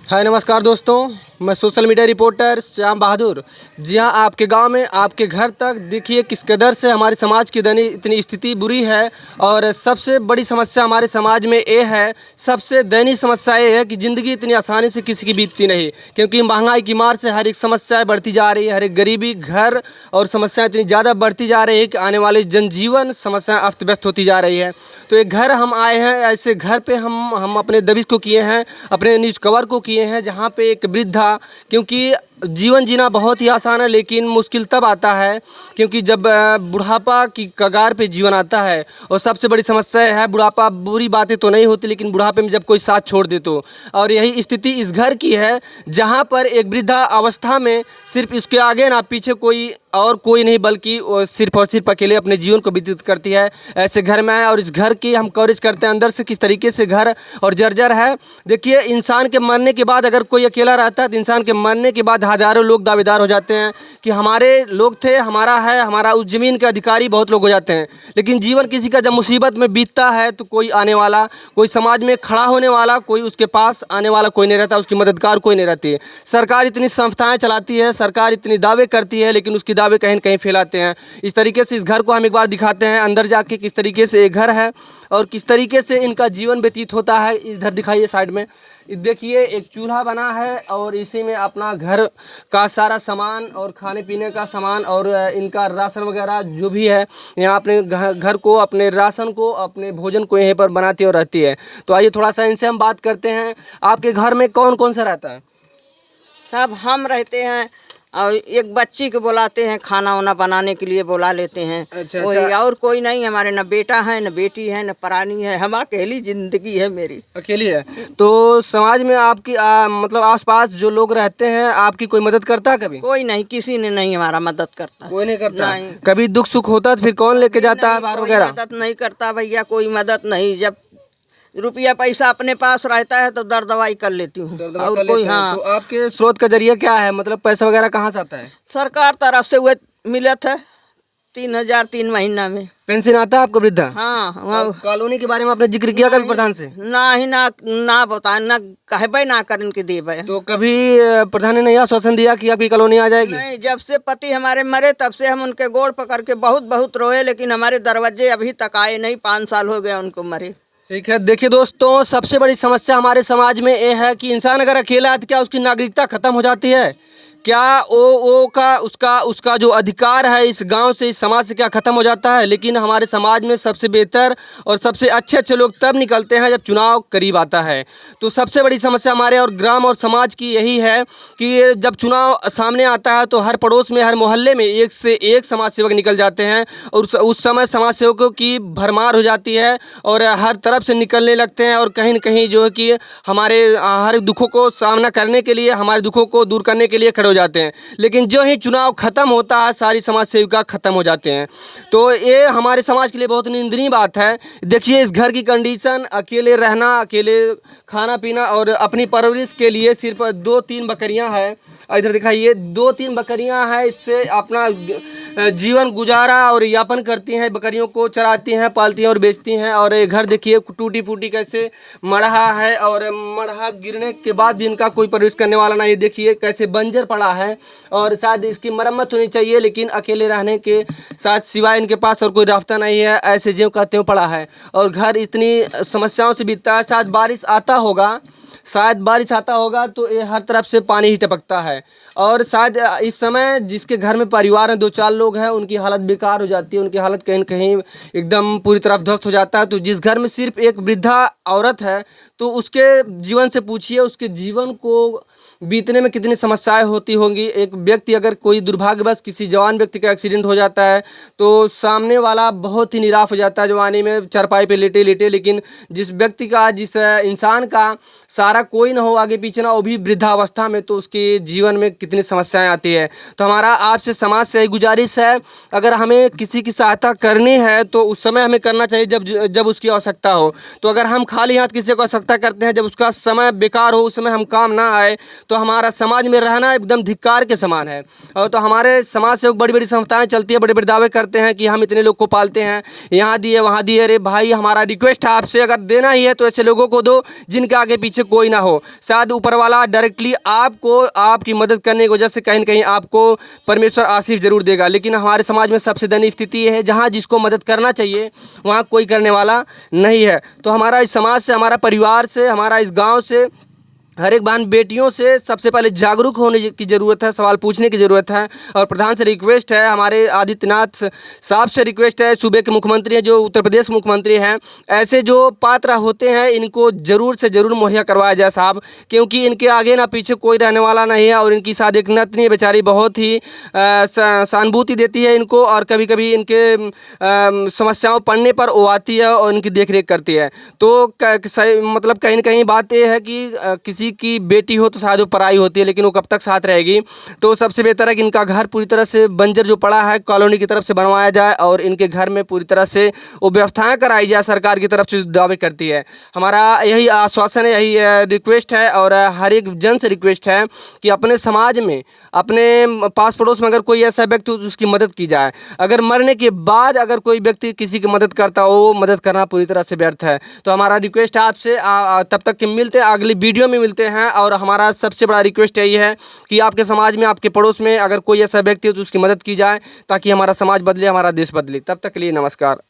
हाय नमस्कार दोस्तों, मैं सोशल मीडिया रिपोर्टर श्याम बहादुर। जी हाँ, आपके गांव में आपके घर तक देखिए किस कदर से हमारे समाज की इतनी स्थिति बुरी है। और सबसे बड़ी समस्या हमारे समाज में ये है, सबसे दयनीय समस्या ये है कि ज़िंदगी इतनी आसानी से किसी की बीतती नहीं, क्योंकि महंगाई की मार से हर एक समस्याएं बढ़ती जा रही है। हर एक गरीबी, घर और समस्याएं इतनी ज़्यादा बढ़ती जा रही है कि आने वाले जनजीवन समस्याएं अस्त व्यस्त होती जा रही है। तो एक घर हम आए हैं, ऐसे घर पे हम अपने दबिश को किए हैं, अपने न्यूज़ कवर को किए हैं, जहाँ पे एक वृद्धा, क्योंकि जीवन जीना बहुत ही आसान है, लेकिन मुश्किल तब आता है क्योंकि जब बुढ़ापा की कगार पे जीवन आता है। और सबसे बड़ी समस्या है बुढ़ापा। बुरी बातें तो नहीं होती, लेकिन बुढ़ापे में जब कोई साथ छोड़ दे तो। और यही स्थिति इस घर की है, जहाँ पर एक वृद्धा अवस्था में सिर्फ इसके आगे ना पीछे कोई नहीं, बल्कि सिर्फ और सिर्फ अकेले अपने जीवन को व्यतीत करती है। ऐसे घर में है और इस घर की हम कवरेज करते हैं अंदर से किस तरीके से घर और जर्जर है। देखिए, इंसान के मरने के बाद अगर कोई अकेला रहता है तो इंसान के मरने के बाद हज़ारों लोग दावेदार हो जाते हैं कि हमारे लोग थे, हमारा है, हमारा उस ज़मीन के अधिकारी बहुत लोग हो जाते हैं। लेकिन जीवन किसी का जब मुसीबत में बीतता है तो कोई आने वाला, कोई समाज में खड़ा होने वाला, कोई उसके पास आने वाला कोई नहीं रहता, उसकी मददगार कोई नहीं रहती है। सरकार इतनी संस्थाएं चलाती है, सरकार इतनी दावे करती है, लेकिन उसकी दावे कहीं न कहीं फैलाते हैं। इस तरीके से इस घर को हम एक बार दिखाते हैं अंदर जाके किस तरीके से ये घर है और किस तरीके से इनका जीवन व्यतीत होता है। इधर दिखाइए साइड में, देखिए एक चूल्हा बना है और इसी में अपना घर का सारा सामान और खाने पीने का सामान और इनका राशन वगैरह जो भी है, यहाँ अपने घर को, अपने राशन को, अपने भोजन को यहीं पर बनाती और रहती है। तो आइए थोड़ा सा इनसे हम बात करते हैं। आपके घर में कौन कौन सा रहता है? सब हम रहते हैं और एक बच्ची को बुलाते हैं, खाना वाना बनाने के लिए बुला लेते हैं। अच्छा, कोई अच्छा। और कोई नहीं हमारे, न बेटा है न बेटी है न परानी है, हम अकेली जिंदगी है मेरी। अकेली है। तो समाज में आपकी मतलब आसपास जो लोग रहते हैं, आपकी कोई मदद करता है कभी? कोई नहीं, किसी ने नहीं हमारा मदद करता। कोई नहीं करता? नहीं। कभी दुख सुख होता है तो फिर कौन लेके जाता है बाहर कोई वगैरह? मदद नहीं करता भैया, कोई मदद नहीं। जब रुपया पैसा अपने पास रहता है तो दर दवाई कर लेती हूँ। दरदरा कर और लेते कोई हैं। हाँ, तो आपके स्रोत का जरिया क्या है, मतलब पैसा वगैरह कहाँ से आता है? सरकार तरफ से हुए मिलत है 3,000 3 महीना में। पेंशन आता है आपको वृद्धा? हाँ और कॉलोनी के बारे में आपने जिक्र किया कभी प्रधान से? ना ही ना बता, ना कहबे ना कर इनके देवे। तो कभी प्रधान ने नहीं आश्वासन दिया कि आपकी कॉलोनी आ जाएगी? नहीं, जब से पति हमारे मरे तब से हम उनके गोड़ पकड़ के बहुत बहुत रोए, लेकिन हमारे दरवाजे अभी तक आए नहीं। 5 साल हो गया उनको मरे। ठीक है। देखिए दोस्तों, सबसे बड़ी समस्या हमारे समाज में ये है कि इंसान अगर अकेला है तो क्या उसकी नागरिकता खत्म हो जाती है? क्या वो का उसका जो अधिकार है इस गांव से, इस समाज से क्या ख़त्म हो जाता है? लेकिन हमारे समाज में सबसे बेहतर और सबसे अच्छे अच्छे लोग तब निकलते हैं जब चुनाव करीब आता है। तो सबसे बड़ी समस्या हमारे और ग्राम और समाज की यही है कि जब चुनाव सामने आता है तो हर पड़ोस में, हर मोहल्ले में एक से एक समाज सेवक निकल जाते हैं और उस समय समाज सेवकों की भरमार हो जाती है और हर तरफ से निकलने लगते हैं और कहीं न कहीं जो है कि हमारे हर दुखों को सामना करने के लिए, हमारे दुखों को दूर करने के लिए खड़े जाते हैं। लेकिन जो ही चुनाव खत्म होता है सारी समाज सेविका खत्म हो जाते हैं। तो ये हमारे समाज के लिए बहुत निंदनीय बात है। देखिए इस घर की कंडीशन, अकेले रहना, अकेले खाना पीना और अपनी परवरिश के लिए सिर्फ 2-3 बकरियां हैं। इधर दिखाइए, 2-3 बकरियां हैं, इससे अपना जीवन गुजारा और यापन करती हैं। बकरियों को चराती हैं, पालती हैं और बेचती हैं। और ये घर देखिए टूटी फूटी कैसे मढ़ा है और मढ़ा गिरने के बाद भी इनका कोई परवरिश करने वाला नहीं। देखिए कैसे बंजर पड़ा है और शायद इसकी मरम्मत होनी चाहिए, लेकिन अकेले रहने के साथ सिवाय इनके पास और कोई रास्ता नहीं है। ऐसे ज्यों का त्यों पड़ा है और घर इतनी समस्याओं से बीतता है। शायद बारिश आता होगा तो ये हर तरफ से पानी ही टपकता है। और शायद इस समय जिसके घर में परिवार है, 2-4 लोग हैं, उनकी हालत बेकार हो जाती है, उनकी हालत कहीं न कहीं एकदम पूरी तरफ ध्वस्त हो जाता है। तो जिस घर में सिर्फ एक वृद्धा औरत है तो उसके जीवन से पूछिए, उसके जीवन को बीतने में कितनी समस्याएं होती होंगी। एक व्यक्ति, अगर कोई दुर्भाग्यवश किसी जवान व्यक्ति का एक्सीडेंट हो जाता है तो सामने वाला बहुत ही निराश हो जाता है, जवानी में चारपाई पे लेटे लेटे। लेकिन जिस व्यक्ति का, जिस इंसान का सारा कोई ना हो, आगे पीछे ना, वो भी वृद्धावस्था में, तो उसके जीवन में कितनी समस्याएं आती है। तो हमारा आपसे समाज से गुजारिश है, अगर हमें किसी की सहायता करनी है तो उस समय हमें करना चाहिए जब उसकी आवश्यकता हो। तो अगर हम खाली हाथ किसी को आवश्यकता करते हैं, जब उसका समय बेकार हो, उस समय हम काम ना आए, तो हमारा समाज में रहना एकदम धिक्कार के समान है। और तो हमारे समाज से बड़ी बड़ी संस्थाएं चलती है, बड़े बड़े दावे करते हैं कि हम इतने लोग को पालते हैं, यहाँ दिए वहाँ दिए। अरे भाई, हमारा रिक्वेस्ट है आपसे, अगर देना ही है तो ऐसे लोगों को दो जिनके आगे पीछे कोई ना हो। शायद ऊपर वाला डायरेक्टली आपको आपकी मदद करने की वजह से कहीं न कहीं आपको परमेश्वर आशीष जरूर देगा। लेकिन हमारे समाज में सबसे दयनीय स्थिति ये है, जहाँ जिसको मदद करना चाहिए वहाँ कोई करने वाला नहीं है। तो हमारा इस समाज से, हमारा परिवार से, हमारा इस गांव से, हर एक बहन बेटियों से सबसे पहले जागरूक होने की ज़रूरत है, सवाल पूछने की ज़रूरत है। और प्रधान से रिक्वेस्ट है, हमारे आदित्यनाथ साहब से रिक्वेस्ट है, सूबे के मुख्यमंत्री हैं, जो उत्तर प्रदेश के मुख्यमंत्री हैं, ऐसे जो पात्र होते हैं इनको ज़रूर से ज़रूर मुहैया करवाया जाए साहब, क्योंकि इनके आगे ना पीछे कोई रहने वाला नहीं है। और इनकी शायद एक नतनी बेचारी बहुत ही सहानुभूति देती है इनको, और कभी कभी इनके समस्याओं पड़ने पर वो आती है और इनकी देख रेख करती है। तो मतलब कहीं ना कहीं बात ये है कि किसी की बेटी हो तो शायद वो पराई होती है, लेकिन वो कब तक साथ रहेगी। तो सबसे बेहतर है कि इनका घर पूरी तरह से बंजर जो पड़ा है कॉलोनी की तरफ से बनवाया जाए, और इनके घर में पूरी तरह से वो व्यवस्थाएं कराई जाए सरकार की तरफ से जो दावे करती है। हमारा यही आश्वासन है, यही रिक्वेस्ट है, और हर एक जन से रिक्वेस्ट है कि अपने समाज में, अपने पास पड़ोस में अगर कोई ऐसा व्यक्ति हो तो उसकी मदद की जाए। अगर मरने के बाद अगर कोई व्यक्ति किसी की मदद करता हो, वो मदद करना पूरी तरह से व्यर्थ है। तो हमारा रिक्वेस्ट है आपसे, तब तक कि मिलते हैं अगली वीडियो में मिलते हैं। और हमारा सबसे बड़ा रिक्वेस्ट यही है कि आपके समाज में, आपके पड़ोस में अगर कोई ऐसा व्यक्ति हो तो उसकी मदद की जाए, ताकि हमारा समाज बदले, हमारा देश बदले। तब तक के लिए नमस्कार।